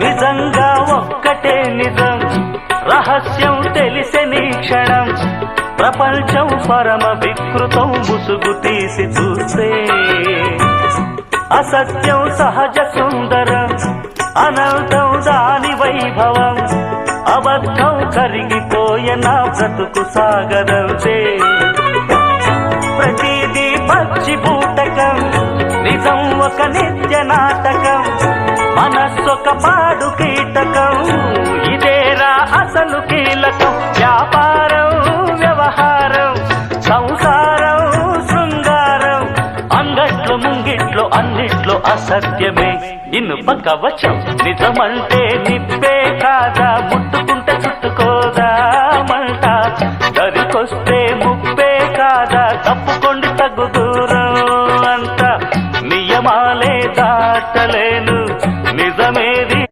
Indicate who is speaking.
Speaker 1: నిజంగా ఒక్కటే నిజం, రహస్యం తెలిసెని క్షణం, ప్రపంచం పరమ వికృతం ముసుగు తీసి చూస్తే. అసత్యం సహజ సుందరం, అనంతం దాని వైభవం, అబద్ధం కరిగిపోయే నా బ్రతుకు సాగదంతే. ప్రతిదీ పచ్చి బూటకం, నిజం ఒక నిత్య నాటకం, మనస్సొక పాడు కీటకం, ఇదేరా అసలు కీలకం. వ్యాపారం వ్యవహారం సంసారం శృంగారం, అంగట్లో ముంగిట్లో అన్నిట్లో అసత్యమే ఇనుప కవచం. నిజమంటే నిప్పే కాదా, ముట్టుకుంటే